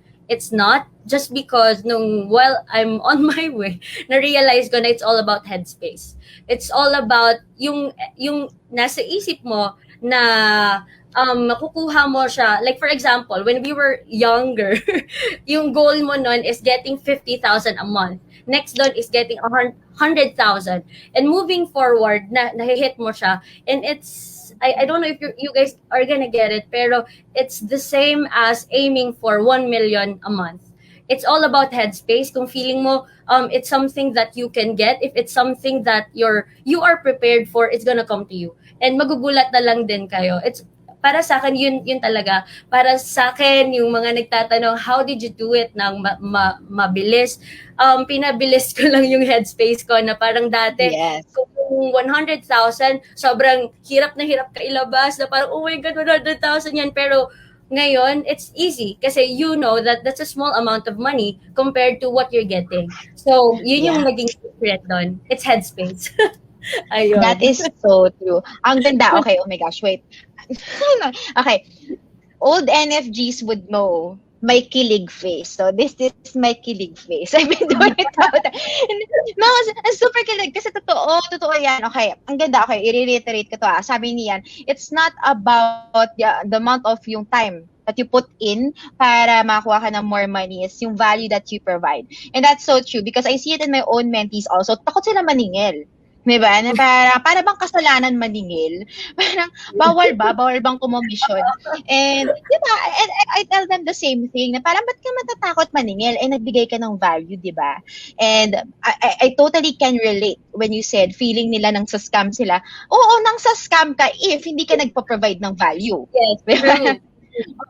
not, just because while I'm on my way, na-realize ko na it's all about headspace. It's all about yung nasa isip mo na makukuha mo siya. Like for example, when we were younger, yung goal mo nun is getting 50,000 a month. Next doon is getting 100,000. And moving forward, nahihit mo siya. And it's, I don't know if you guys are gonna get it, pero it's the same as aiming for 1 million a month. It's all about headspace. Kung feeling mo it's something that you can get, if it's something that you are prepared for, it's gonna come to you. And magugulat na lang din kayo. It's para sa akin yun talaga. Para sa akin yung mga nagtatanong, how did you do it nang mabilis? Pinabilis ko lang yung headspace ko na parang dati kung 100,000, sobrang hirap na hirap ka ilabas na parang, oh my God, 100,000 yan. Pero ngayon, it's easy kasi you know that that's a small amount of money compared to what you're getting. So, yun yung naging secret doon. It's headspace. Ayun. That is so true. Ang ganda. Okay, oh my gosh, wait. Okay. Old NFGs would know my kilig face. So, this is my kilig face. I've been doing it all the time. Super kilig. Kasi totoo yan. Okay, ang ganda. Okay, i-reiterate ko to. Sabi niyan, it's not about the amount of yung time that you put in para makakuha ka ng more money. Is yung value that you provide. And that's so true because I see it in my own mentees also. Takot sila maningil. Diba? Na para bang kasalanan maningil? Parang, bawal bang kumomisyon? And, diba, I tell them the same thing, na parang, ba't ka matatakot maningil? Eh, nagbigay ka ng value, diba? And, I totally can relate when you said, feeling nila nang sa scam sila. Oo, nang sa scam ka if hindi ka nagpa-provide ng value. Yes, Diba? true.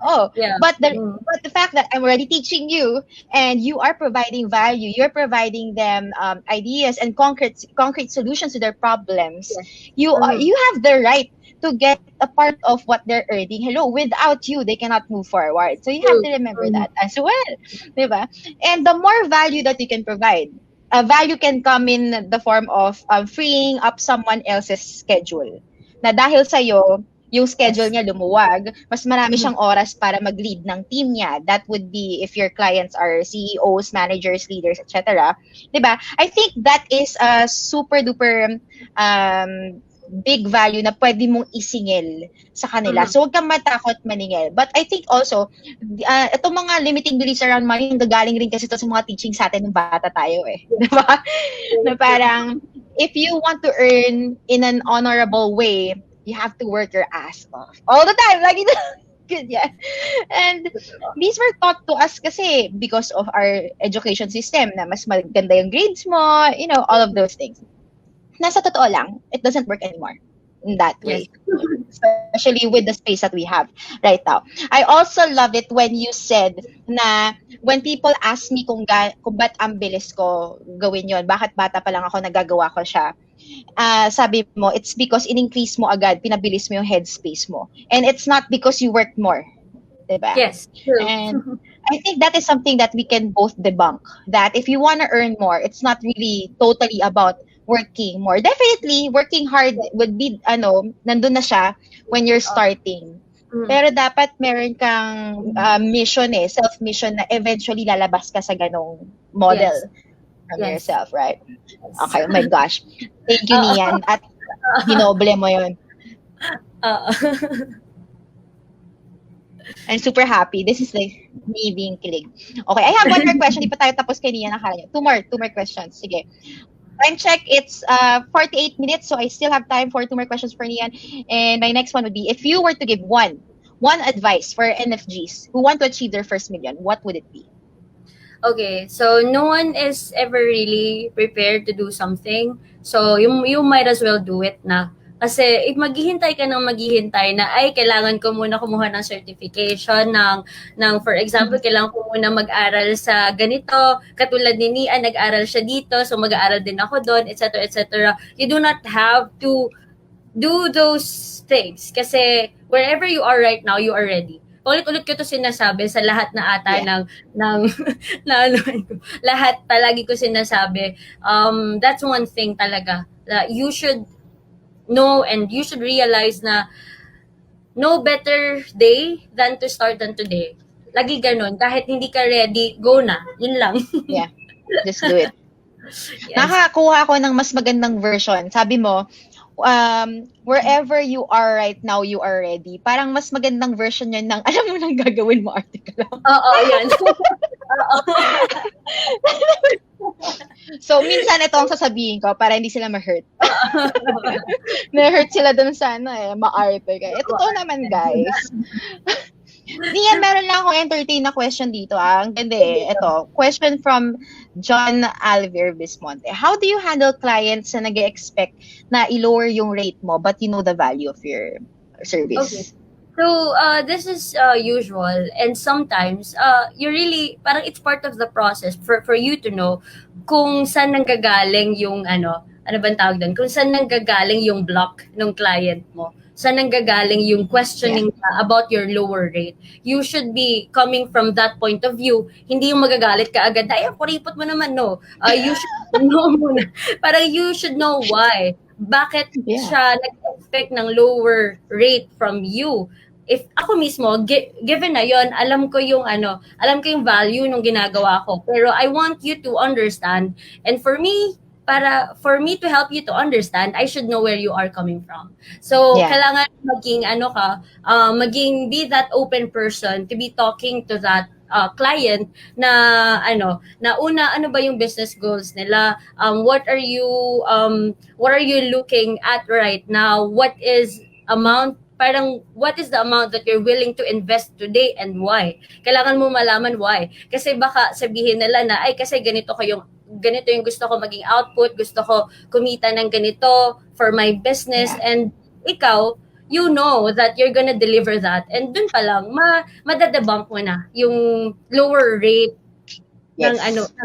Oh, Yeah. but the fact that I'm already teaching you and you are providing value, you're providing them ideas and concrete solutions to their problems. Yes. You have the right to get a part of what they're earning. Hello, without you, they cannot move forward. So you have True. to remember that as well, diba? And the more value that you can provide, value can come in the form of freeing up someone else's schedule. Na dahil sa'yo, yung schedule Yes. niya lumuwag, mas marami siyang oras para mag-lead ng team niya. That would be if your clients are CEOs, managers, leaders, etc. Diba? I think that is a super duper big value na pwede mong isingil sa kanila. So, huwag kang matakot maningil. But I think also, itong mga limiting beliefs around money, gagaling rin kasi ito sa mga teaching sa atin ng bata tayo eh. Diba? Na parang, if you want to earn in an honorable way, you have to work your ass off. All the time. Lagi na. Good, yeah. And these were taught to us kasi because of our education system na mas maganda yung grades mo, all of those things. Nasa totoo lang, it doesn't work anymore in that way. Yes. Especially with the space that we have right now. I also love it when you said na when people ask me kung ba't ang bilis ko gawin yon, bakit bata pa lang ako nagagawa ko siya, sabi mo, it's because in-increase mo agad, pinabilis mo yung headspace mo. And it's not because you worked more. Diba? Yes, true. And I think that is something that we can both debunk. That if you want to earn more, it's not really totally about working more. Definitely, working hard would be, nandun na siya when you're starting. Pero dapat meron kang mission self-mission na eventually lalabas ka sa ganong model from yourself, right? Okay, oh my gosh. Thank you, Nian. At ginoble mo yun. I'm super happy. This is like me being kilig. Okay, I have one more question. Di pa tayo tapos kay Nian. Two more questions. Sige. Time check, it's 48 minutes, so I still have time for 2 more questions for Nian. And my next one would be, if you were to give one advice for NFGs who want to achieve their first million, what would it be? Okay, so no one is ever really prepared to do something. So you might as well do it na. Kasi if maghihintay ka ng maghihintay na ay kailangan ko muna kumuha ng certification ng for example, kailangan ko muna mag-aral sa ganito, katulad ni Nia, nag-aral siya dito, so mag-aaral din ako doon, etc. etc. You do not have to do those things kasi wherever you are right now, you are ready. Ulit-ulit ko to sinasabi sa lahat na ata ng lahat palagi ko sinasabi. That's one thing talaga that you should know and you should realize na no better day than to start than today. Lagi ganun. Kahit hindi ka ready, go na. Yun lang. Yeah. Just do it. Yes. Nakakuha ako ng mas magandang version. Sabi mo, wherever you are right now, you are ready. Parang mas magandang version yun ng alam mo nang gagawin mo article. Oo, yan. So, minsan ito ang sasabihin ko para hindi sila ma-hurt. Na-hurt sila dun sa ma-arte ka. Totoo naman, guys. Nian, meron lang akong entertain na question dito. Ang ganda Ito, question from John Alvier Bismonte. How do you handle clients na nag-expect na i-lower yung rate mo but you know the value of your service? Okay. So, this is usual. And sometimes, you really, parang it's part of the process for you to know kung saan nanggagaling yung ano bang tawag doon? Kung saan nanggagaling yung block ng client mo. Saan nanggagaling yung questioning about your lower rate. You should be coming from that point of view. Hindi yung magagalit ka agad. Ay, kuripot mo naman, no. You should know muna. Parang you should know why. Bakit siya nag-expect ng lower rate from you? If ako mismo, given na yon, alam ko yung value ng ginagawa ko. Pero I want you to understand. And for me to help you to understand, I should know where you are coming from. So, kailangan maging be that open person to be talking to that client na ano ba yung business goals nila, what are you looking at right now, what is the amount that you're willing to invest today and why. Kailangan mo malaman why. Kasi baka sabihin nila na, ay kasi ganito yung gusto ko maging output, gusto ko kumita ng ganito for my business, and ikaw, you know that you're gonna deliver that, and dun pa lang, madadebunk mo na yung lower rate ng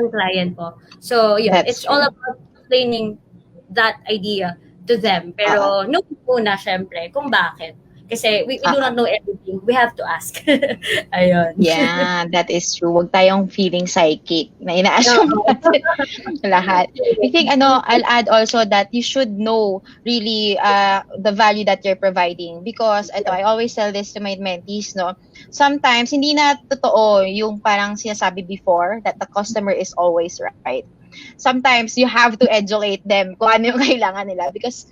client mo. So, yeah, it's all about explaining that idea to them. Pero no muna, syempre, kung bakit. Kasi we do not know everything. We have to ask. Ayun. Yeah, that is true. Huwag tayong feeling psychic na ina-assume natin lahat. I think, I'll add also that you should know really the value that you're providing. Because, I always tell this to my mentees, no? Sometimes, hindi na totoo yung parang sinasabi before that the customer is always right. Sometimes you have to educate them kung ano yung kailangan nila because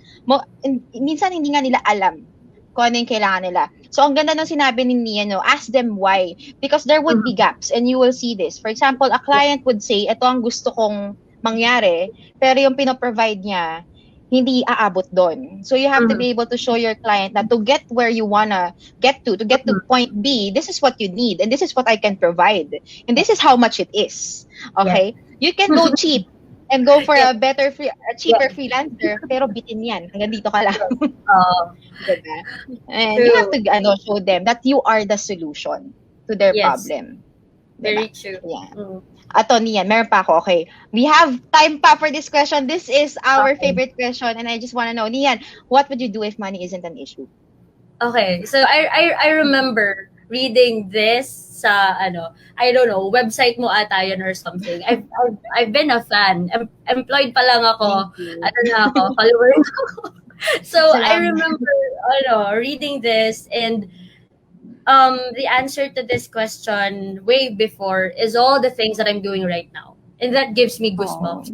minsan hindi nga nila alam kung ano yung kailangan nila. So, ang ganda ng sinabi ni Nian, ask them why. Because there would be gaps and you will see this. For example, a client would say, ito ang gusto kong mangyari, pero yung pinoprovide niya, hindi aabot doon. So, you have to be able to show your client that to get where you wanna get to get to point B, this is what you need and this is what I can provide. And this is how much it is. Okay? Yeah. You can go cheap and go for a cheaper freelancer, pero bitin yan. Hanggang dito ka lang. Diba? And you have to show them that you are the solution to their problem. Diba? Very true. Yeah. Ato, Nian, meron pa ako. Okay. We have time pa for this question. This is our favorite question and I just want to know, Nian, what would you do if money isn't an issue? Okay. So, I remember reading this sa I don't know, website mo ata yun or something. I've been a fan. Employed pa lang ako. Follower ako. So I remember reading this, and the answer to this question way before is all the things that I'm doing right now. And that gives me goosebumps.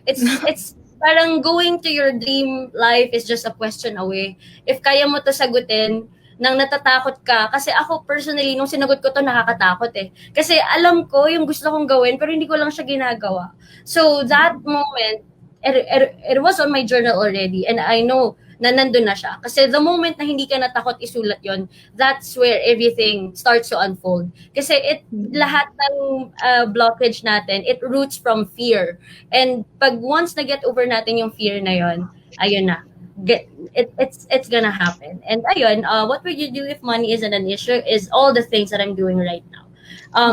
It's parang going to your dream life is just a question away. If kaya mo to sagutin, nang natatakot ka. Kasi ako personally, nung sinagot ko to, nakakatakot eh. Kasi alam ko yung gusto kong gawin, pero hindi ko lang siya ginagawa. So that moment, it was on my journal already, and I know na nandun na siya. Kasi the moment na hindi ka natakot isulat yon, that's where everything starts to unfold. Kasi lahat ng blockage natin, it roots from fear. And pag once na get over natin yung fear na yon, ayun na. It's gonna happen. And ayun, what would you do if money isn't an issue is all the things that I'm doing right now.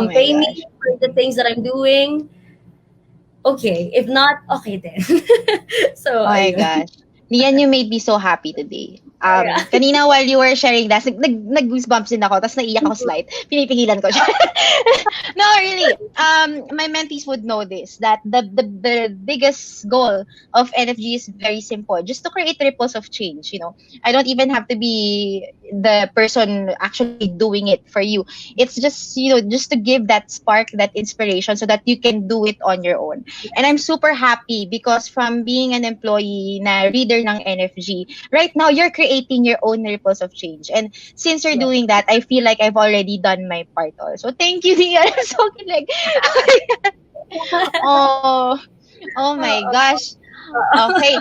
Pay me for the things that I'm doing. Okay, if not, okay then. So, oh my gosh. Nian, you made me so happy today. Kanina while you were sharing that, nag-goosebumps din ako, tapos naiyak ako slight. Pinipigilan ko siya. No, really. My mentees would know this, that the biggest goal of NFG is very simple. Just to create ripples of change, I don't even have to be the person actually doing it for you. It's just, just to give that spark, that inspiration so that you can do it on your own. And I'm super happy because from being an employee na reader ng NFG, right now you're creating your own ripples of change. And since you're doing that, I feel like I've already done my part also. Thank you, Nia. I'm so like, oh my gosh. Okay.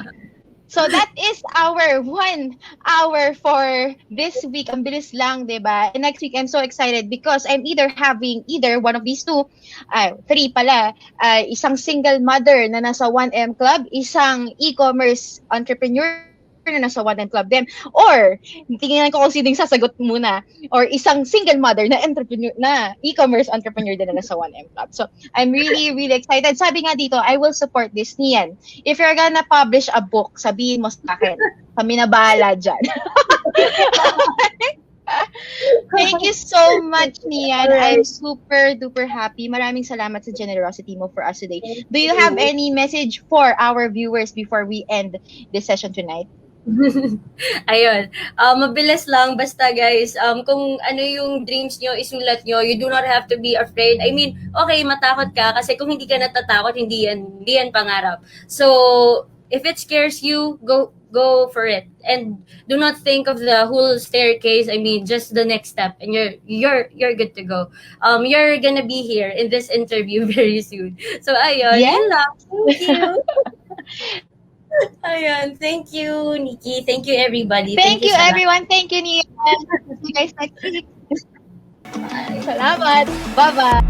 So that is our 1 hour for this week. Ang bilis lang, diba? And next week, I'm so excited because I'm having either one of these two, 3 pala, isang single mother na nasa 1M Club, isang e-commerce entrepreneur na nasa 1M Club din, or tingnan ko kung sino yung sasagot muna, or isang single mother na entrepreneur, na e-commerce entrepreneur din na nasa 1M Club. So, I'm really, really excited. Sabi nga dito, I will support this. Nian, if you're gonna publish a book, sabihin mo sa akin. Kami na bahala dyan. Thank you so much, Nian. I'm super duper happy. Maraming salamat sa generosity mo for us today. Do you have any message for our viewers before we end this session tonight? Ayun. Mabilis lang. Basta guys, kung ano yung dreams nyo, isulat nyo. You do not have to be afraid. I mean, okay, matakot ka kasi kung hindi ka natatakot, hindi yan pangarap. So, If it scares you, go for it, and do not think of the whole staircase. I mean, just the next step, and you're good to go. You're gonna be here in this interview very soon. So ayun, Yes. yun lang. Thank you. Ayun, thank you, Nikki. Thank you, everybody. Thank Thank you you, sa lahat. everyone. Thank you, Nian. See you guys next week. Bye. Salamat. Bye-bye.